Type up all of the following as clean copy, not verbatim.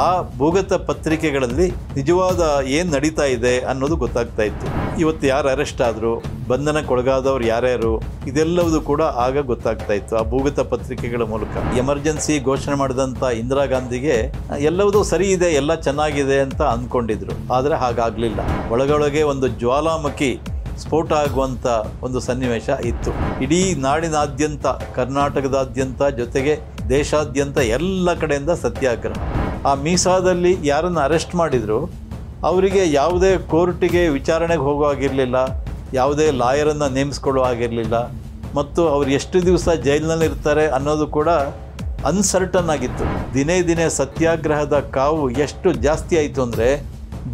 ಆ ಭೂಗತ ಪತ್ರಿಕೆಗಳಲ್ಲಿ ನಿಜವಾದ ಏನು ನಡೀತಾ ಇದೆ ಅನ್ನೋದು ಗೊತ್ತಾಗ್ತಾ ಇತ್ತು. ಇವತ್ತು ಯಾರು ಅರೆಸ್ಟ್ ಆದರು, ಬಂಧನಕ್ಕೊಳಗಾದವ್ರು ಯಾರ್ಯಾರು, ಇದೆಲ್ಲವೂ ಕೂಡ ಆಗ ಗೊತ್ತಾಗ್ತಾ ಇತ್ತು ಆ ಭೂಗತ ಪತ್ರಿಕೆಗಳ ಮೂಲಕ. ಎಮರ್ಜೆನ್ಸಿ ಘೋಷಣೆ ಮಾಡಿದಂಥ ಇಂದಿರಾ ಗಾಂಧಿಗೆ ಎಲ್ಲವೂ ಸರಿ ಇದೆ, ಎಲ್ಲ ಚೆನ್ನಾಗಿದೆ ಅಂತ ಅಂದ್ಕೊಂಡಿದ್ರು. ಆದರೆ ಹಾಗಾಗಲಿಲ್ಲ. ಒಳಗೊಳಗೆ ಒಂದು ಜ್ವಾಲಾಮುಖಿ ಸ್ಫೋಟ ಆಗುವಂಥ ಒಂದು ಸನ್ನಿವೇಶ ಇತ್ತು. ಇಡೀ ನಾಡಿನಾದ್ಯಂತ, ಕರ್ನಾಟಕದಾದ್ಯಂತ, ಜೊತೆಗೆ ದೇಶಾದ್ಯಂತ ಎಲ್ಲ ಕಡೆಯಿಂದ ಸತ್ಯಾಗ್ರಹ. ಆ ಮೀಸಾದಲ್ಲಿ ಯಾರನ್ನು ಅರೆಸ್ಟ್ ಮಾಡಿದ್ರು ಅವರಿಗೆ ಯಾವುದೇ ಕೋರ್ಟಿಗೆ ವಿಚಾರಣೆಗೆ ಹೋಗೋ ಆಗಿರಲಿಲ್ಲ, ಯಾವುದೇ ಲಾಯರನ್ನು ನೇಮಿಸ್ಕೊಳ್ಳೋ ಆಗಿರಲಿಲ್ಲ, ಮತ್ತು ಅವ್ರು ಎಷ್ಟು ದಿವಸ ಜೈಲಿನಲ್ಲಿ ಇರ್ತಾರೆ ಅನ್ನೋದು ಕೂಡ ಅನ್ಸರ್ಟನ್ ಆಗಿತ್ತು. ದಿನೇ ದಿನೇ ಸತ್ಯಾಗ್ರಹದ ಕಾವು ಎಷ್ಟು ಜಾಸ್ತಿ ಆಯಿತು ಅಂದರೆ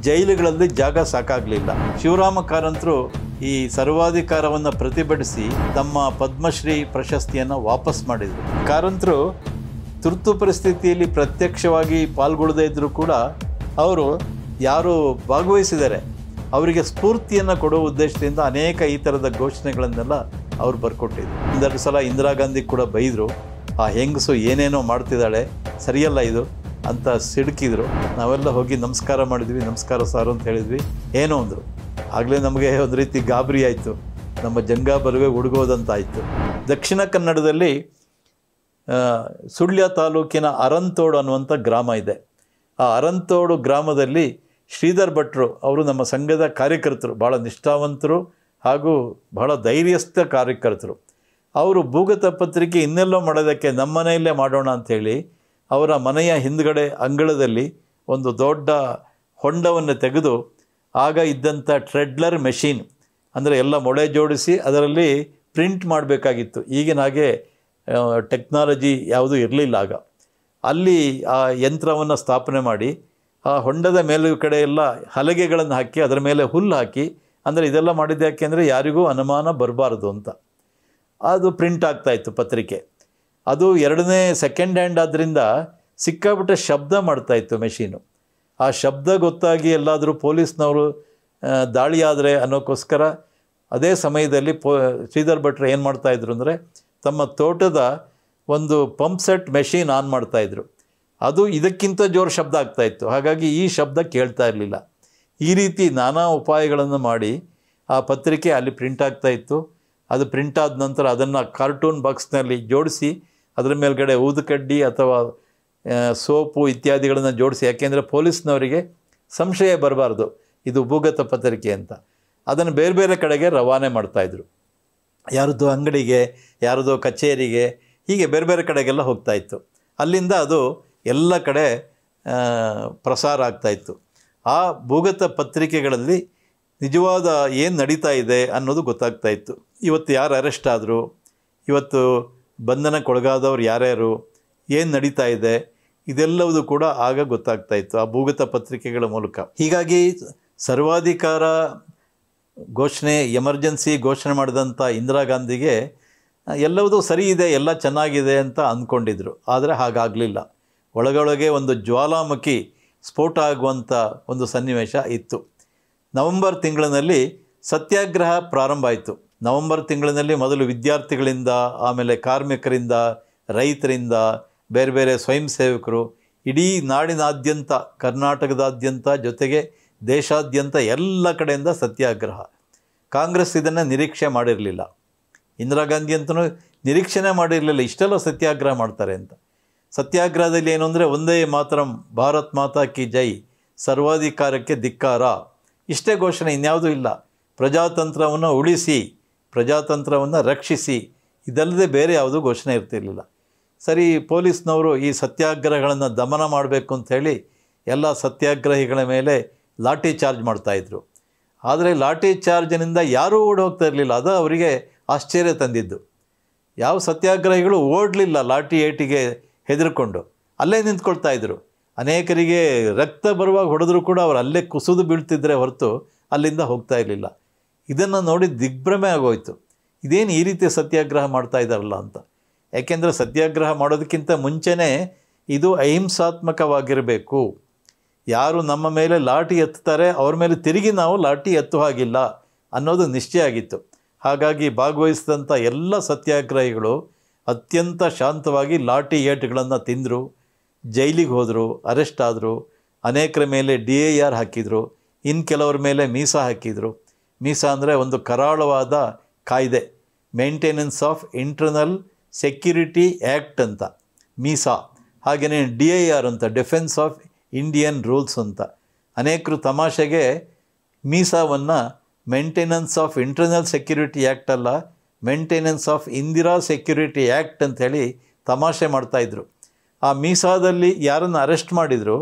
ಜೈಲುಗಳಲ್ಲಿ ಜಾಗ ಸಾಕಾಗಲಿಲ್ಲ. ಶಿವರಾಮ ಕಾರಂತರು ಈ ಸರ್ವಾಧಿಕಾರವನ್ನು ಪ್ರತಿಭಟಿಸಿ ತಮ್ಮ ಪದ್ಮಶ್ರೀ ಪ್ರಶಸ್ತಿಯನ್ನು ವಾಪಸ್ ಮಾಡಿದರು. ಕಾರಂತರು ತುರ್ತು ಪರಿಸ್ಥಿತಿಯಲ್ಲಿ ಪ್ರತ್ಯಕ್ಷವಾಗಿ ಪಾಲ್ಗೊಳ್ಳದೇ ಇದ್ದರೂ ಕೂಡ ಅವರು ಯಾರು ಭಾಗವಹಿಸಿದ್ದಾರೆ ಅವರಿಗೆ ಸ್ಫೂರ್ತಿಯನ್ನು ಕೊಡುವ ಉದ್ದೇಶದಿಂದ ಅನೇಕ ಈ ಥರದ ಘೋಷಣೆಗಳನ್ನೆಲ್ಲ ಅವರು ಬರ್ಕೊಟ್ಟಿದ್ರು. ಒಂದೆರಡು ಸಲ ಇಂದಿರಾ ಗಾಂಧಿ ಕೂಡ ಬೈದರು, ಆ ಹೆಂಗಸು ಏನೇನೋ ಮಾಡ್ತಿದ್ದಾಳೆ, ಸರಿಯಲ್ಲ ಇದು ಅಂತ ಸಿಡುಕಿದ್ರು. ನಾವೆಲ್ಲ ಹೋಗಿ ನಮಸ್ಕಾರ ಮಾಡಿದ್ವಿ, ನಮಸ್ಕಾರ ಸಾರು ಅಂತ ಹೇಳಿದ್ವಿ. ಏನೋ ಅಂದರು. ಆಗಲೇ ನಮಗೆ ಒಂದು ರೀತಿ ಗಾಬರಿ ಆಯಿತು, ನಮ್ಮ ಜಂಗಾ ಬಲುವೆ ಹುಡುಗೋದಂತಾಯಿತು. ದಕ್ಷಿಣ ಕನ್ನಡದಲ್ಲಿ ಸುಳ್ಯ ತಾಲೂಕಿನ ಅರಂತೋಡು ಅನ್ನುವಂಥ ಗ್ರಾಮ ಇದೆ. ಆ ಅರಂತೋಡು ಗ್ರಾಮದಲ್ಲಿ ಶ್ರೀಧರ್ ಭಟ್ರು ಅವರು ನಮ್ಮ ಸಂಘದ ಕಾರ್ಯಕರ್ತರು, ಭಾಳ ನಿಷ್ಠಾವಂತರು ಹಾಗೂ ಬಹಳ ಧೈರ್ಯಸ್ಥ ಕಾರ್ಯಕರ್ತರು. ಅವರು ಭೂಗತ ಪತ್ರಿಕೆ ಇನ್ನೆಲ್ಲೋ ಮಾಡೋದಕ್ಕೆ ನಮ್ಮ ಮನೆಯಲ್ಲೇ ಮಾಡೋಣ ಅಂಥೇಳಿ ಅವರ ಮನೆಯ ಹಿಂದ್ಗಡೆ ಅಂಗಳದಲ್ಲಿ ಒಂದು ದೊಡ್ಡ ಹೊಂಡವನ್ನು ತೆಗೆದು ಆಗ ಇದ್ದಂಥ ಟ್ರೆಡ್ಲರ್ ಮೆಷಿನ್, ಅಂದರೆ ಎಲ್ಲ ಮೊಳೆ ಜೋಡಿಸಿ ಅದರಲ್ಲಿ ಪ್ರಿಂಟ್ ಮಾಡಬೇಕಾಗಿತ್ತು. ಈಗಿನ ಹಾಗೆ ಟೆಕ್ನಾಲಜಿ ಯಾವುದೂ ಇರಲಿಲ್ಲ ಆಗ. ಅಲ್ಲಿ ಆ ಯಂತ್ರವನ್ನು ಸ್ಥಾಪನೆ ಮಾಡಿ ಆ ಹೊಂಡದ ಮೇಲು ಕಡೆ ಎಲ್ಲ ಹಲಗೆಗಳನ್ನು ಹಾಕಿ ಅದರ ಮೇಲೆ ಹುಲ್ಲು ಹಾಕಿ, ಅಂದರೆ ಇದೆಲ್ಲ ಮಾಡಿದ್ದು ಯಾಕೆ ಅಂದರೆ ಯಾರಿಗೂ ಅನುಮಾನ ಬರಬಾರ್ದು ಅಂತ. ಅದು ಪ್ರಿಂಟ್ ಆಗ್ತಾಯಿತ್ತು ಪತ್ರಿಕೆ. ಅದು ಎರಡನೇ ಸೆಕೆಂಡ್ ಹ್ಯಾಂಡ್ ಆದ್ದರಿಂದ ಸಿಕ್ಕಾಬಿಟ್ಟೆ ಶಬ್ದ ಮಾಡ್ತಾಯಿತ್ತು ಮೆಷೀನು. ಆ ಶಬ್ದ ಗೊತ್ತಾಗಿ ಎಲ್ಲಾದರೂ ಪೊಲೀಸ್ನವರು ದಾಳಿ ಆದರೆ ಅನ್ನೋಕ್ಕೋಸ್ಕರ ಅದೇ ಸಮಯದಲ್ಲಿ ಶ್ರೀಧರ್ ಭಟ್ರು ಏನು ಮಾಡ್ತಾಯಿದ್ರು ಅಂದರೆ ತಮ್ಮ ತೋಟದ ಒಂದು ಪಂಪ್ ಸೆಟ್ ಮೆಷೀನ್ ಆನ್ ಮಾಡ್ತಾಯಿದ್ರು. ಅದು ಇದಕ್ಕಿಂತ ಜೋರು ಶಬ್ದ ಆಗ್ತಾಯಿತ್ತು, ಹಾಗಾಗಿ ಈ ಶಬ್ದ ಕೇಳ್ತಾ ಇರಲಿಲ್ಲ. ಈ ರೀತಿ ನಾನಾ ಉಪಾಯಗಳನ್ನು ಮಾಡಿ ಆ ಪತ್ರಿಕೆ ಅಲ್ಲಿ ಪ್ರಿಂಟ್ ಆಗ್ತಾಯಿತ್ತು. ಅದು ಪ್ರಿಂಟ್ ಆದ ನಂತರ ಅದನ್ನು ಕಾರ್ಟೂನ್ ಬಾಕ್ಸ್ನಲ್ಲಿ ಜೋಡಿಸಿ ಅದರ ಮೇಲ್ಗಡೆ ಊದುಕಡ್ಡಿ ಅಥವಾ ಸೋಪು ಇತ್ಯಾದಿಗಳನ್ನು ಜೋಡಿಸಿ, ಯಾಕೆಂದರೆ ಪೊಲೀಸ್ನವರಿಗೆ ಸಂಶಯ ಬರಬಾರ್ದು ಇದು ಭೂಗತ ಪತ್ರಿಕೆ ಅಂತ, ಅದನ್ನು ಬೇರೆ ಬೇರೆ ಕಡೆಗೆ ರವಾನೆ ಮಾಡ್ತಾಯಿದ್ರು. ಯಾರದ್ದು ಅಂಗಡಿಗೆ, ಯಾರದ್ದು ಕಚೇರಿಗೆ, ಹೀಗೆ ಬೇರೆ ಬೇರೆ ಕಡೆಗೆಲ್ಲ ಹೋಗ್ತಾಯಿತ್ತು. ಅಲ್ಲಿಂದ ಅದು ಎಲ್ಲ ಕಡೆ ಪ್ರಸಾರ ಆಗ್ತಾಯಿತ್ತು. ಆ ಭೂಗತ ಪತ್ರಿಕೆಗಳಲ್ಲಿ ನಿಜವಾದ ಏನು ನಡೀತಾ ಇದೆ ಅನ್ನೋದು ಗೊತ್ತಾಗ್ತಾ ಇತ್ತು. ಇವತ್ತು ಯಾರು ಅರೆಸ್ಟ್ ಆದರು, ಇವತ್ತು ಬಂಧನಕ್ಕೊಳಗಾದವ್ರು ಯಾರ್ಯಾರು, ಏನು ನಡೀತಾ ಇದೆ, ಇದೆಲ್ಲವೂ ಕೂಡ ಆಗ ಗೊತ್ತಾಗ್ತಾ ಇತ್ತು ಆ ಭೂಗತ ಪತ್ರಿಕೆಗಳ ಮೂಲಕ. ಹೀಗಾಗಿ ಸರ್ವಾಧಿಕಾರ ಘೋಷಣೆ, ಎಮರ್ಜೆನ್ಸಿ ಘೋಷಣೆ ಮಾಡಿದಂಥ ಇಂದಿರಾ ಗಾಂಧಿಗೆ ಎಲ್ಲವೂ ಸರಿ ಇದೆ, ಎಲ್ಲ ಚೆನ್ನಾಗಿದೆ ಅಂತ ಅಂದ್ಕೊಂಡಿದ್ರು. ಆದರೆ ಹಾಗಾಗಲಿಲ್ಲ. ಒಳಗೊಳಗೆ ಒಂದು ಜ್ವಾಲಾಮುಖಿ ಸ್ಫೋಟ ಆಗುವಂಥ ಒಂದು ಸನ್ನಿವೇಶ ಇತ್ತು. ನವೆಂಬರ್ ತಿಂಗಳಿನಲ್ಲಿ ಸತ್ಯಾಗ್ರಹ ಪ್ರಾರಂಭ ಆಯಿತು. ನವೆಂಬರ್ ತಿಂಗಳಿನಲ್ಲಿ ಮೊದಲು ವಿದ್ಯಾರ್ಥಿಗಳಿಂದ, ಆಮೇಲೆ ಕಾರ್ಮಿಕರಿಂದ, ರೈತರಿಂದ, ಬೇರೆ ಬೇರೆ ಸ್ವಯಂ ಸೇವಕರು, ಇಡೀ ನಾಡಿನಾದ್ಯಂತ, ಕರ್ನಾಟಕದಾದ್ಯಂತ, ಜೊತೆಗೆ ದೇಶಾದ್ಯಂತ ಎಲ್ಲ ಕಡೆಯಿಂದ ಸತ್ಯಾಗ್ರಹ. ಕಾಂಗ್ರೆಸ್ ಇದನ್ನು ನಿರೀಕ್ಷೆ ಮಾಡಿರಲಿಲ್ಲ. ಇಂದಿರಾ ಗಾಂಧಿ ಅಂತಲೂ ನಿರೀಕ್ಷೆನೇ ಮಾಡಿರಲಿಲ್ಲ ಇಷ್ಟೆಲ್ಲ ಸತ್ಯಾಗ್ರಹ ಮಾಡ್ತಾರೆ ಅಂತ. ಸತ್ಯಾಗ್ರಹದಲ್ಲಿ ಏನು ಅಂದರೆ ಒಂದೇ ಮಾತರಂ, ಭಾರತ್ ಮಾತಾ ಕಿ ಜೈ, ಸರ್ವಾಧಿಕಾರಕ್ಕೆ ಧಿಕ್ಕಾರ, ಇಷ್ಟೇ ಘೋಷಣೆ, ಇನ್ಯಾವುದೂ ಇಲ್ಲ. ಪ್ರಜಾತಂತ್ರವನ್ನು ಉಳಿಸಿ, ಪ್ರಜಾತಂತ್ರವನ್ನು ರಕ್ಷಿಸಿ, ಇದಲ್ಲದೆ ಬೇರೆ ಯಾವುದೂ ಘೋಷಣೆ ಇರ್ತಿರಲಿಲ್ಲ. ಸರಿ, ಪೊಲೀಸ್ನವರು ಈ ಸತ್ಯಾಗ್ರಹಗಳನ್ನು ದಮನ ಮಾಡಬೇಕು ಅಂಥೇಳಿ ಎಲ್ಲ ಸತ್ಯಾಗ್ರಹಿಗಳ ಮೇಲೆ ಲಾಠಿ ಚಾರ್ಜ್ ಮಾಡ್ತಾಯಿದ್ರು. ಆದರೆ ಲಾಠಿ ಚಾರ್ಜಿನಿಂದ ಯಾರೂ ಓಡಿ ಹೋಗ್ತಾ ಇರಲಿಲ್ಲ. ಅದು ಅವರಿಗೆ ಆಶ್ಚರ್ಯ ತಂದಿದ್ದು. ಯಾವ ಸತ್ಯಾಗ್ರಹಿಗಳು ಓಡಲಿಲ್ಲ ಲಾಠಿ ಏಟಿಗೆ ಹೆದರ್ಕೊಂಡು, ಅಲ್ಲೇ ನಿಂತ್ಕೊಳ್ತಾಯಿದ್ರು. ಅನೇಕರಿಗೆ ರಕ್ತ ಬರುವಾಗ ಹೊಡೆದ್ರೂ ಕೂಡ ಅವರು ಅಲ್ಲೇ ಕುಸಿದು ಬೀಳ್ತಿದ್ರೆ ಹೊರತು ಅಲ್ಲಿಂದ ಹೋಗ್ತಾ ಇರಲಿಲ್ಲ. ಇದನ್ನು ನೋಡಿ ದಿಗ್ಭ್ರಮೆ ಆಗೋಯ್ತು. ಇದೇನು ಈ ರೀತಿ ಸತ್ಯಾಗ್ರಹ ಮಾಡ್ತಾ ಇದ್ದಾರಲ್ಲ ಅಂತ. ಯಾಕೆಂದರೆ ಸತ್ಯಾಗ್ರಹ ಮಾಡೋದಕ್ಕಿಂತ ಮುಂಚೆನೇ ಇದು ಅಹಿಂಸಾತ್ಮಕವಾಗಿರಬೇಕು. ಯಾರು ನಮ್ಮ ಮೇಲೆ ಲಾಠಿ ಎತ್ತುತ್ತಾರೆ ಅವ್ರ ಮೇಲೆ ತಿರುಗಿ ನಾವು ಲಾಠಿ ಎತ್ತುವ ಹಾಗಿಲ್ಲ ಅನ್ನೋದು ನಿಶ್ಚಯ ಆಗಿತ್ತು. ಹಾಗಾಗಿ ಭಾಗವಹಿಸಿದಂಥ ಎಲ್ಲ ಸತ್ಯಾಗ್ರಹಿಗಳು ಅತ್ಯಂತ ಶಾಂತವಾಗಿ ಲಾಠಿ ಏಟುಗಳನ್ನು ತಿಂದರು. ಜೈಲಿಗೆ ಹೋದರು, ಅರೆಸ್ಟ್ ಆದರು. ಅನೇಕರ ಮೇಲೆ DIR ಹಾಕಿದರು. ಇನ್ನು ಕೆಲವರ ಮೇಲೆ ಮೀಸಾ ಹಾಕಿದರು. ಮೀಸಾ ಅಂದರೆ ಒಂದು ಕರಾಳವಾದ ಕಾಯ್ದೆ, maintenance of internal security act ಅಂತ ಮೀಸಾ. ಹಾಗೆಯೇ DIR ಅಂತ ಡಿಫೆನ್ಸ್ ಆಫ್ ಇಂಡಿಯನ್ ರೂಲ್ಸ್ ಅಂತ. ಅನೇಕರು ತಮಾಷೆಗೆ ಮೀಸಾವನ್ನು maintenance of internal security act ಅಲ್ಲ, maintenance of Indira security act ಅಂಥೇಳಿ ತಮಾಷೆ ಮಾಡ್ತಾಯಿದ್ರು. ಆ ಮೀಸಾದಲ್ಲಿ ಯಾರನ್ನು ಅರೆಸ್ಟ್ ಮಾಡಿದರು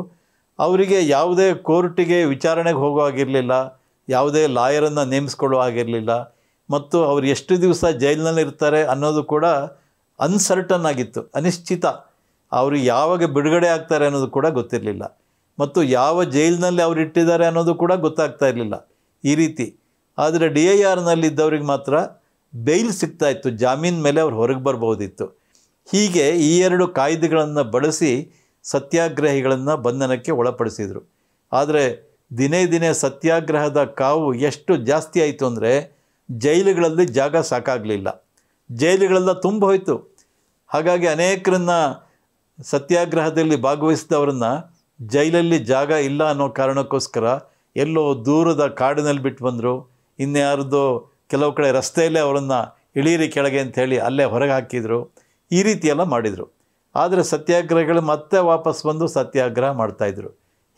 ಅವರಿಗೆ ಯಾವುದೇ ಕೋರ್ಟಿಗೆ ವಿಚಾರಣೆಗೆ ಹೋಗೋ ಆಗಿರಲಿಲ್ಲ, ಯಾವುದೇ ಲಾಯರನ್ನು ನೇಮಿಸ್ಕೊಳ್ಳೋ ಆಗಿರಲಿಲ್ಲ, ಮತ್ತು ಅವರು ಎಷ್ಟು ದಿವಸ ಜೈಲಿನಲ್ಲಿ ಇರ್ತಾರೆ ಅನ್ನೋದು ಕೂಡ ಅನ್ಸರ್ಟನ್ ಆಗಿತ್ತು, ಅನಿಶ್ಚಿತ. ಅವರು ಯಾವಾಗ ಬಿಡುಗಡೆ ಆಗ್ತಾರೆ ಅನ್ನೋದು ಕೂಡ ಗೊತ್ತಿರಲಿಲ್ಲ, ಮತ್ತು ಯಾವ ಜೈಲಿನಲ್ಲಿ ಅವರು ಇಟ್ಟಿದ್ದಾರೆ ಅನ್ನೋದು ಕೂಡ ಗೊತ್ತಾಗ್ತಾ ಇರಲಿಲ್ಲ ಈ ರೀತಿ. ಆದರೆ DIRನಲ್ಲಿದ್ದವ್ರಿಗೆ ಮಾತ್ರ ಬೇಲ್ ಸಿಗ್ತಾಯಿತ್ತು, ಜಾಮೀನು ಮೇಲೆ ಅವ್ರು ಹೊರಗೆ ಬರ್ಬೋದಿತ್ತು. ಹೀಗೆ ಈ ಎರಡು ಕಾಯ್ದೆಗಳನ್ನು ಬಳಸಿ ಸತ್ಯಾಗ್ರಹಿಗಳನ್ನು ಬಂಧನಕ್ಕೆ ಒಳಪಡಿಸಿದರು. ಆದರೆ ದಿನೇ ದಿನೇ ಸತ್ಯಾಗ್ರಹದ ಕಾವು ಎಷ್ಟು ಜಾಸ್ತಿ ಆಯಿತು ಅಂದರೆ ಜೈಲುಗಳಲ್ಲಿ ಜಾಗ ಸಾಕಾಗಲಿಲ್ಲ, ಜೈಲುಗಳೆಲ್ಲ ತುಂಬ ಹೋಯಿತು. ಹಾಗಾಗಿ ಅನೇಕರನ್ನ ಸತ್ಯಾಗ್ರಹದಲ್ಲಿ ಭಾಗವಹಿಸಿದವರನ್ನು ಜೈಲಲ್ಲಿ ಜಾಗ ಇಲ್ಲ ಅನ್ನೋ ಕಾರಣಕ್ಕೋಸ್ಕರ ಎಲ್ಲೋ ದೂರದ ಕಾಡಿನಲ್ಲಿ ಬಿಟ್ಟು ಬಂದರು. ಇನ್ಯಾರ್ದೋ ಕೆಲವು ಕಡೆ ರಸ್ತೆಯಲ್ಲೇ ಅವರನ್ನು ಇಳೀರಿ ಕೆಳಗೆ ಅಂಥೇಳಿ ಅಲ್ಲೇ ಹೊರಗೆ ಹಾಕಿದರು. ಈ ರೀತಿಯೆಲ್ಲ ಮಾಡಿದರು. ಆದರೆ ಸತ್ಯಾಗ್ರಹಗಳು ಮತ್ತೆ ವಾಪಸ್ ಬಂದು ಸತ್ಯಾಗ್ರಹ ಮಾಡ್ತಾಯಿದ್ರು.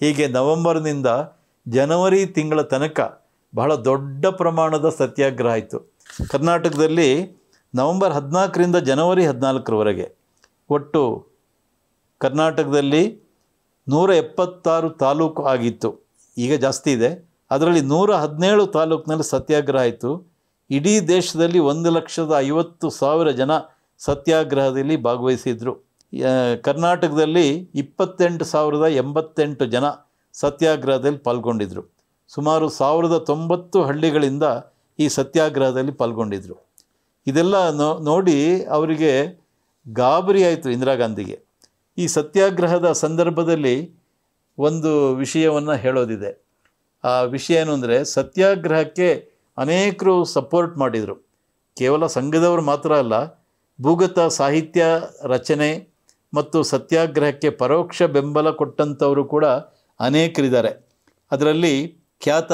ಹೀಗೆ ನವೆಂಬರ್ನಿಂದ ಜನವರಿ ತಿಂಗಳ ತನಕ ಬಹಳ ದೊಡ್ಡ ಪ್ರಮಾಣದ ಸತ್ಯಾಗ್ರಹ ಆಯಿತು. ಕರ್ನಾಟಕದಲ್ಲಿ ನವೆಂಬರ್ 14ರಿಂದ ಜನವರಿ 14ರವರೆಗೆ ಒಟ್ಟು ಕರ್ನಾಟಕದಲ್ಲಿ 176 ತಾಲೂಕು ಆಗಿತ್ತು. ಈಗ ಜಾಸ್ತಿ ಇದೆ. ಅದರಲ್ಲಿ 117 ತಾಲೂಕಿನಲ್ಲಿ ಸತ್ಯಾಗ್ರಹ ಆಯಿತು. ಇಡೀ ದೇಶದಲ್ಲಿ 1,50,000 ಜನ ಸತ್ಯಾಗ್ರಹದಲ್ಲಿ ಭಾಗವಹಿಸಿದರು. ಕರ್ನಾಟಕದಲ್ಲಿ 28,088 ಜನ ಸತ್ಯಾಗ್ರಹದಲ್ಲಿ ಪಾಲ್ಗೊಂಡಿದ್ದರು. ಸುಮಾರು 1,090 ಹಳ್ಳಿಗಳಿಂದ ಈ ಸತ್ಯಾಗ್ರಹದಲ್ಲಿ ಪಾಲ್ಗೊಂಡಿದ್ದರು. ಇದೆಲ್ಲ ನೋಡಿ ಅವರಿಗೆ ಗಾಬರಿ ಆಯಿತು ಇಂದಿರಾ ಗಾಂಧಿಗೆ. ಈ ಸತ್ಯಾಗ್ರಹದ ಸಂದರ್ಭದಲ್ಲಿ ಒಂದು ವಿಷಯವನ್ನು ಹೇಳೋದಿದೆ. ಆ ವಿಷಯ ಏನು ಅಂದರೆ, ಸತ್ಯಾಗ್ರಹಕ್ಕೆ ಅನೇಕರು ಸಪೋರ್ಟ್ ಮಾಡಿದರು. ಕೇವಲ ಸಂಘದವರು ಮಾತ್ರ ಅಲ್ಲ, ಭೂಗತ ಸಾಹಿತ್ಯ ರಚನೆ ಮತ್ತು ಸತ್ಯಾಗ್ರಹಕ್ಕೆ ಪರೋಕ್ಷ ಬೆಂಬಲ ಕೊಟ್ಟಂಥವರು ಕೂಡ ಅನೇಕರಿದ್ದಾರೆ. ಅದರಲ್ಲಿ ಖ್ಯಾತ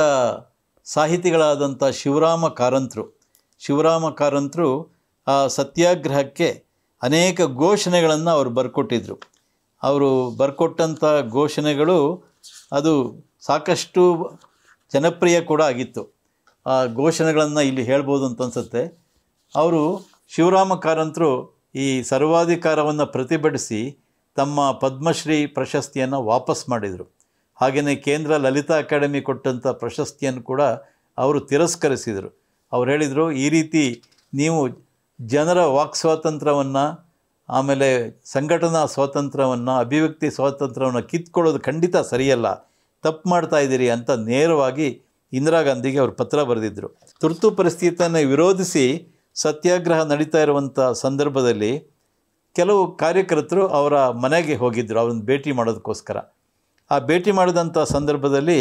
ಸಾಹಿತಿಗಳಾದಂಥ ಶಿವರಾಮ ಕಾರಂತರು ಆ ಸತ್ಯಾಗ್ರಹಕ್ಕೆ ಅನೇಕ ಘೋಷಣೆಗಳನ್ನು ಅವರು ಬರ್ಕೊಟ್ಟಿದ್ರು. ಅವರು ಬರ್ಕೊಟ್ಟಂಥ ಘೋಷಣೆಗಳು ಅದು ಸಾಕಷ್ಟು ಜನಪ್ರಿಯ ಕೂಡ ಆಗಿತ್ತು. ಆ ಘೋಷಣೆಗಳನ್ನು ಇಲ್ಲಿ ಹೇಳ್ಬೋದು ಅಂತ ಅನಿಸುತ್ತೆ. ಅವರು ಶಿವರಾಮ ಕಾರಂತರು ಈ ಸರ್ವಾಧಿಕಾರವನ್ನು ಪ್ರತಿಭಟಿಸಿ ತಮ್ಮ ಪದ್ಮಶ್ರೀ ಪ್ರಶಸ್ತಿಯನ್ನು ವಾಪಸ್ ಮಾಡಿದರು. ಹಾಗೆಯೇ ಕೇಂದ್ರ ಲಲಿತಾ ಅಕಾಡೆಮಿ ಕೊಟ್ಟಂಥ ಪ್ರಶಸ್ತಿಯನ್ನು ಕೂಡ ಅವರು ತಿರಸ್ಕರಿಸಿದರು. ಅವ್ರು ಹೇಳಿದರು, ಈ ರೀತಿ ನೀವು ಜನರ ವಾಕ್ ಸ್ವಾತಂತ್ರ್ಯವನ್ನು, ಆಮೇಲೆ ಸಂಘಟನಾ ಸ್ವಾತಂತ್ರ್ಯವನ್ನು, ಅಭಿವ್ಯಕ್ತಿ ಸ್ವಾತಂತ್ರ್ಯವನ್ನು ಕಿತ್ಕೊಳ್ಳೋದು ಖಂಡಿತ ಸರಿಯಲ್ಲ, ತಪ್ಪು ಮಾಡ್ತಾ ಇದ್ದೀರಿ ಅಂತ ನೇರವಾಗಿ ಇಂದಿರಾ ಗಾಂಧಿಗೆ ಅವರು ಪತ್ರ ಬರೆದಿದ್ದರು. ತುರ್ತು ಪರಿಸ್ಥಿತಿಯನ್ನು ವಿರೋಧಿಸಿ ಸತ್ಯಾಗ್ರಹ ನಡೀತಾ ಇರುವಂಥ ಸಂದರ್ಭದಲ್ಲಿ ಕೆಲವು ಕಾರ್ಯಕರ್ತರು ಅವರ ಮನೆಗೆ ಹೋಗಿದ್ದರು ಅವ್ರನ್ನ ಭೇಟಿ ಮಾಡೋದಕ್ಕೋಸ್ಕರ. ಆ ಭೇಟಿ ಮಾಡಿದಂಥ ಸಂದರ್ಭದಲ್ಲಿ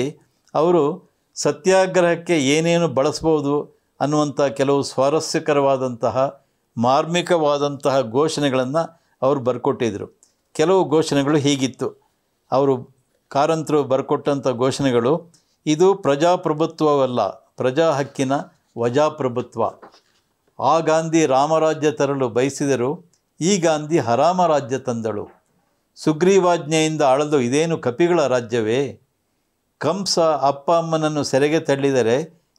ಅವರು ಸತ್ಯಾಗ್ರಹಕ್ಕೆ ಏನೇನು ಬಳಸ್ಬೋದು ಅನ್ನುವಂಥ ಕೆಲವು ಸ್ವಾರಸ್ಯಕರವಾದಂತಹ ಮಾರ್ಮಿಕವಾದಂತಹ ಘೋಷಣೆಗಳನ್ನು ಅವರು ಬರ್ಕೊಟ್ಟಿದ್ದರು. ಕೆಲವು ಘೋಷಣೆಗಳು ಹೀಗಿತ್ತು. ಅವರು ಕಾರಂತರು ಬರ್ಕೊಟ್ಟಂಥ ಘೋಷಣೆಗಳು, ಇದು ಪ್ರಜಾಪ್ರಭುತ್ವವಲ್ಲ, ಪ್ರಜಾ ಹಕ್ಕಿನ ವಜಾಪ್ರಭುತ್ವ. ಆ ಗಾಂಧಿ ರಾಮರಾಜ್ಯ ತರಲು ಬಯಸಿದರು, ಈ ಗಾಂಧಿ ಹರಾಮ ರಾಜ್ಯ ತಂದಳು. ಸುಗ್ರೀವಾಜ್ಞೆಯಿಂದ ಆಳಲು ಇದೇನು ಕಪಿಗಳ ರಾಜ್ಯವೇ? ಕಂಸ ಅಪ್ಪ ಅಮ್ಮನನ್ನು ಸೆರೆಗೆ ತಳ್ಳಿದರೆ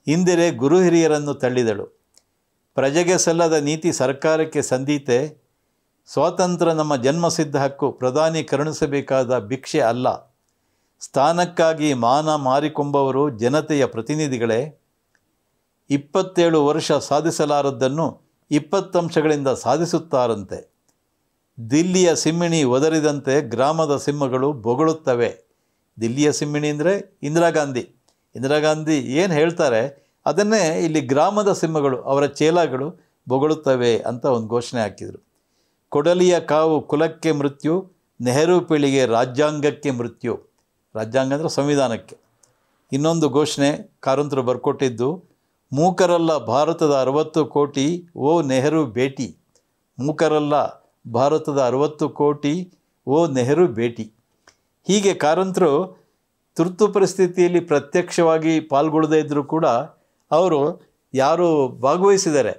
ಇಂದಿರೆ ಗುರು ಹಿರಿಯರನ್ನು ತಳ್ಳಿದಳು. ಪ್ರಜೆಗೆ ಸಲ್ಲದ ನೀತಿ ಸರ್ಕಾರಕ್ಕೆ ಸಂದೀತೆ. ಸ್ವಾತಂತ್ರ್ಯ ನಮ್ಮ ಜನ್ಮಸಿದ್ಧ ಹಕ್ಕು, ಪ್ರಧಾನಿ ಕರುಣಿಸಬೇಕಾದ ಭಿಕ್ಷೆ ಅಲ್ಲ. ಸ್ಥಾನಕ್ಕಾಗಿ ಮಾನ ಮಾರಿಕೊಂಬವರು ಜನತೆಯ ಪ್ರತಿನಿಧಿಗಳೇ. 27 ವರ್ಷ ಸಾಧಿಸಲಾರದ್ದನ್ನು 20 ಅಂಶಗಳಿಂದ ಸಾಧಿಸುತ್ತಾರಂತೆ. ದಿಲ್ಲಿಯ ಸಿಂಹಿಣಿ ಒದರಿದಂತೆ ಗ್ರಾಮದ ಸಿಂಹಗಳು ಬೊಗಳುತ್ತವೆ. ದಿಲ್ಲಿಯ ಸಿಂಹಿಣಿ ಅಂದರೆ ಇಂದಿರಾ ಗಾಂಧಿ ಏನು ಹೇಳ್ತಾರೆ ಅದನ್ನೇ ಇಲ್ಲಿ ಗ್ರಾಮದ ಸಿಂಹಗಳು, ಅವರ ಚೇಲಾಗಳು ಬೊಗಳುತ್ತವೆ ಅಂತ ಒಂದು ಘೋಷಣೆ ಹಾಕಿದರು. ಕೊಡಲಿಯ ಕಾವು ಕುಲಕ್ಕೆ ಮೃತ್ಯು, ನೆಹರು ಪೀಳಿಗೆ ರಾಜ್ಯಾಂಗಕ್ಕೆ ಮೃತ್ಯು. ರಾಜ್ಯಾಂಗ ಅಂದರೆ ಸಂವಿಧಾನಕ್ಕೆ. ಇನ್ನೊಂದು ಘೋಷಣೆ ಕಾರಂತರು ಬರ್ಕೊಟ್ಟಿದ್ದು, ಮೂಕರಲ್ಲ ಭಾರತದ 60 ಕೋಟಿ ಓ ನೆಹರು ಭೇಟಿ. ಮೂಕರಲ್ಲ ಭಾರತದ 60 ಕೋಟಿ ಓ ನೆಹರು ಭೇಟಿ. ಹೀಗೆ ಕಾರಂತರು ತುರ್ತು ಪರಿಸ್ಥಿತಿಯಲ್ಲಿ ಪ್ರತ್ಯಕ್ಷವಾಗಿ ಪಾಲ್ಗೊಳ್ಳದೇ ಇದ್ದರೂ ಕೂಡ ಅವರು ಯಾರು ಭಾಗವಹಿಸಿದ್ದಾರೆ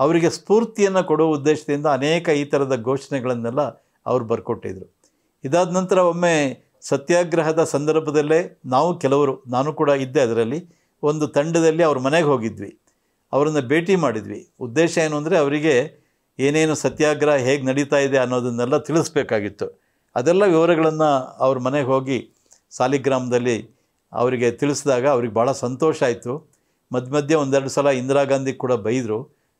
ಅವರಿಗೆ ಸ್ಫೂರ್ತಿಯನ್ನು ಕೊಡುವ ಉದ್ದೇಶದಿಂದ ಅನೇಕ ಈ ಥರದ ಘೋಷಣೆಗಳನ್ನೆಲ್ಲ ಅವರು ಬರ್ಕೊಟ್ಟಿದ್ರು. ಇದಾದ ನಂತರ ಒಮ್ಮೆ ಸತ್ಯಾಗ್ರಹದ ಸಂದರ್ಭದಲ್ಲೇ ನಾವು ಕೆಲವರು, ನಾನು ಕೂಡ ಇದ್ದೆ ಅದರಲ್ಲಿ, ಒಂದು ತಂಡದಲ್ಲಿ ಅವ್ರ ಮನೆಗೆ ಹೋಗಿದ್ವಿ, ಅವರನ್ನು ಭೇಟಿ ಮಾಡಿದ್ವಿ. ಉದ್ದೇಶ ಏನು ಅಂದರೆ ಅವರಿಗೆ ಏನೇನು ಸತ್ಯಾಗ್ರಹ ಹೇಗೆ ನಡೀತಾ ಇದೆ ಅನ್ನೋದನ್ನೆಲ್ಲ ತಿಳಿಸ್ಬೇಕಾಗಿತ್ತು. ಅದೆಲ್ಲ ವಿವರಗಳನ್ನು ಅವ್ರ ಮನೆಗೆ ಹೋಗಿ ಸಾಲಿಗ್ರಾಮದಲ್ಲಿ ಅವರಿಗೆ ತಿಳಿಸಿದಾಗ ಅವ್ರಿಗೆ ಭಾಳ ಸಂತೋಷ ಆಯಿತು. ಮಧ್ಯ ಮಧ್ಯೆ ಒಂದೆರಡು ಸಲ ಇಂದಿರಾ ಗಾಂಧಿ ಕೂಡ ಬೈದರು,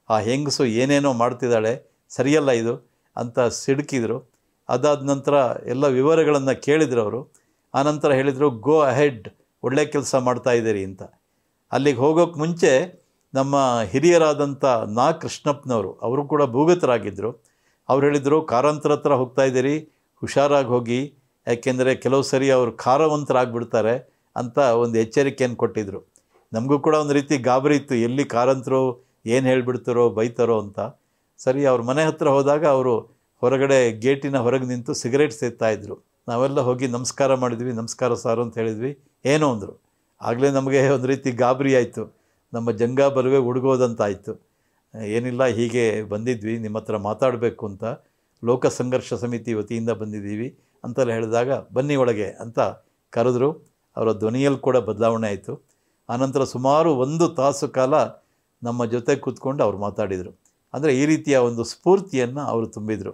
ಆ ಹೆಂಗಸು ಏನೇನೋ ಮಾಡ್ತಿದ್ದಾಳೆ, ಸರಿಯಲ್ಲ ಇದು ಅಂತ ಸಿಡುಕಿದ್ರು. ಅದಾದ ನಂತರ ಎಲ್ಲ ವಿವರಗಳನ್ನು ಕೇಳಿದ್ರು ಅವರು. ಆನಂತರ ಹೇಳಿದರು, ಗೋ ಅಹೆಡ್, ಒಳ್ಳೆ ಕೆಲಸ ಮಾಡ್ತಾಯಿದ್ದೀರಿ ಅಂತ. ಅಲ್ಲಿಗೆ ಹೋಗೋಕ್ಕೆ ಮುಂಚೆ ನಮ್ಮ ಹಿರಿಯರಾದಂಥ ಕೃಷ್ಣಪ್ಪನವರು, ಅವರು ಕೂಡ ಭೂಗತರಾಗಿದ್ದರು. ಅವ್ರು ಹೇಳಿದರು, ಕಾರಂತರ ಹತ್ರ ಹೋಗ್ತಾಯಿದ್ದೀರಿ, ಹುಷಾರಾಗಿ ಹೋಗಿ, ಯಾಕೆಂದರೆ ಕೆಲವು ಸರಿ ಅವರು ಖಾರವಂತರಾಗಿಬಿಡ್ತಾರೆ ಅಂತ ಒಂದು ಎಚ್ಚರಿಕೆಯನ್ನು ಕೊಟ್ಟಿದ್ದರು. ನಮಗೂ ಕೂಡ ಒಂದು ರೀತಿ ಗಾಬರಿ ಇತ್ತು, ಎಲ್ಲಿ ಕಾರಂತರು ಏನು ಹೇಳಿಬಿಡ್ತಾರೋ ಬೈತಾರೋ ಅಂತ. ಸರಿ, ಅವ್ರ ಮನೆ ಹತ್ರ ಹೋದಾಗ ಅವರು ಹೊರಗಡೆ ಗೇಟಿನ ಹೊರಗೆ ನಿಂತು ಸಿಗರೇಟ್ ಸೇದ್ತಾಯಿದ್ರು. ನಾವೆಲ್ಲ ಹೋಗಿ ನಮಸ್ಕಾರ ಮಾಡಿದ್ವಿ. ನಮಸ್ಕಾರ ಸಾರು ಅಂತ ಹೇಳಿದ್ವಿ. ಏನೋ ಅಂದರು. ಆಗಲೇ ನಮಗೆ ಒಂದು ರೀತಿ ಗಾಬರಿ ಆಯಿತು, ನಮ್ಮ ಜಂಗ ಬಲವೇ ಹುಡುಗೋದಂತಾಯಿತು. ಏನಿಲ್ಲ, ಹೀಗೆ ಬಂದಿದ್ವಿ, ನಿಮ್ಮ ಹತ್ರ ಮಾತಾಡಬೇಕು ಅಂತ, ಲೋಕ ಸಂಘರ್ಷ ಸಮಿತಿ ವತಿಯಿಂದ ಬಂದಿದ್ದೀವಿ ಅಂತೆಲ್ಲ ಹೇಳಿದಾಗ, ಬನ್ನಿ ಒಳಗೆ ಅಂತ ಕರೆದ್ರು. ಅವರ ಧ್ವನಿಯಲ್ಲಿ ಕೂಡ ಬದಲಾವಣೆ ಆಯಿತು. ಆನಂತರ ಸುಮಾರು 1 ತಾಸು ಕಾಲ ನಮ್ಮ ಜೊತೆ ಕೂತ್ಕೊಂಡು ಅವ್ರು ಮಾತಾಡಿದರು. ಅಂದರೆ ಈ ರೀತಿಯ ಒಂದು ಸ್ಫೂರ್ತಿಯನ್ನು ಅವರು ತುಂಬಿದರು.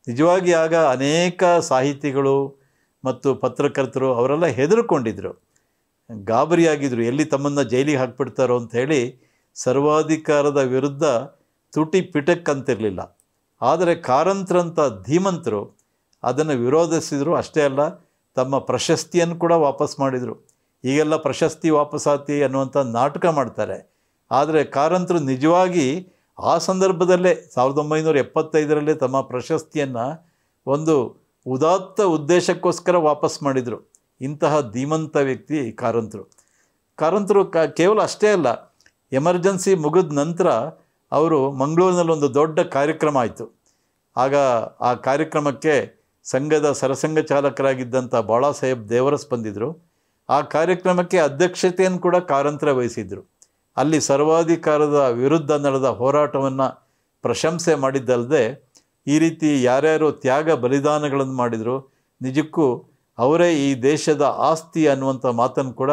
ನಿಜವಾಗಿ ಆಗ ಅನೇಕ ಸಾಹಿತಿಗಳು ಮತ್ತು ಪತ್ರಕರ್ತರು ಅವರೆಲ್ಲ ಹೆದರ್ಕೊಂಡಿದ್ರು, ಗಾಬರಿಯಾಗಿದ್ದರು, ಎಲ್ಲಿ ತಮ್ಮನ್ನು ಜೈಲಿಗೆ ಹಾಕ್ಬಿಡ್ತಾರೋ ಅಂಥೇಳಿ. ಸರ್ವಾಧಿಕಾರದ ವಿರುದ್ಧ ತುಟಿ ಪಿಟಕ್ ಅಂತಿರಲಿಲ್ಲ. ಆದರೆ ಕಾರಂತರಂಥ ಧೀಮಂತರು ಅದನ್ನು ವಿರೋಧಿಸಿದರು. ಅಷ್ಟೇ ಅಲ್ಲ, ತಮ್ಮ ಪ್ರಶಸ್ತಿಯನ್ನು ಕೂಡ ವಾಪಸ್ ಮಾಡಿದರು. ಈಗೆಲ್ಲ ಪ್ರಶಸ್ತಿ ವಾಪಸಾತಿ ಅನ್ನುವಂಥ ನಾಟಕ ಮಾಡ್ತಾರೆ. ಆದರೆ ಕಾರಂತರು ನಿಜವಾಗಿ ಆ ಸಂದರ್ಭದಲ್ಲೇ 1975ರಲ್ಲಿ ತಮ್ಮ ಪ್ರಶಸ್ತಿಯನ್ನು ಒಂದು ಉದಾತ್ತ ಉದ್ದೇಶಕ್ಕೋಸ್ಕರ ವಾಪಸ್ ಮಾಡಿದರು. ಇಂತಹ ಧೀಮಂತ ವ್ಯಕ್ತಿ ಕಾರಂತರು ಕೇವಲ ಅಷ್ಟೇ ಅಲ್ಲ, ಎಮರ್ಜೆನ್ಸಿ ಮುಗಿದ ನಂತರ ಅವರು ಮಂಗಳೂರಿನಲ್ಲಿ ಒಂದು ದೊಡ್ಡ ಕಾರ್ಯಕ್ರಮ ಆಯಿತು. ಆಗ ಆ ಕಾರ್ಯಕ್ರಮಕ್ಕೆ ಸಂಘದ ಸರಸಂಘ ಚಾಲಕರಾಗಿದ್ದಂಥ ಬಾಳಾಸಾಹೇಬ್ ದೇವರಸ್ ಬಂದಿದ್ದರು. ಆ ಕಾರ್ಯಕ್ರಮಕ್ಕೆ ಅಧ್ಯಕ್ಷತೆಯನ್ನು ಕೂಡ ಕಾರಂತರೇ ವಹಿಸಿದ್ರು. ಅಲ್ಲಿ ಸರ್ವಾಧಿಕಾರದ ವಿರುದ್ಧ ನಡೆದ ಹೋರಾಟವನ್ನು ಪ್ರಶಂಸೆ ಮಾಡಿದ್ದಲ್ಲದೆ, ಈ ರೀತಿ ಯಾರ್ಯಾರು ತ್ಯಾಗ ಬಲಿದಾನಗಳನ್ನು ಮಾಡಿದರು, ನಿಜಕ್ಕೂ ಅವರೇ ಈ ದೇಶದ ಆಸ್ತಿ ಅನ್ನುವಂಥ ಮಾತನ್ನು ಕೂಡ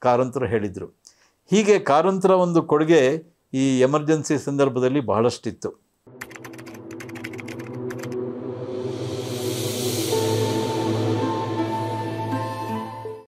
ಕಾರಂತರು ಹೇಳಿದರು. ಹೀಗೆ ಕಾರಂತರ ಒಂದು ಕೊಡುಗೆ ಈ ಎಮರ್ಜೆನ್ಸಿ ಸಂದರ್ಭದಲ್ಲಿ ಬಹಳಷ್ಟಿತ್ತು.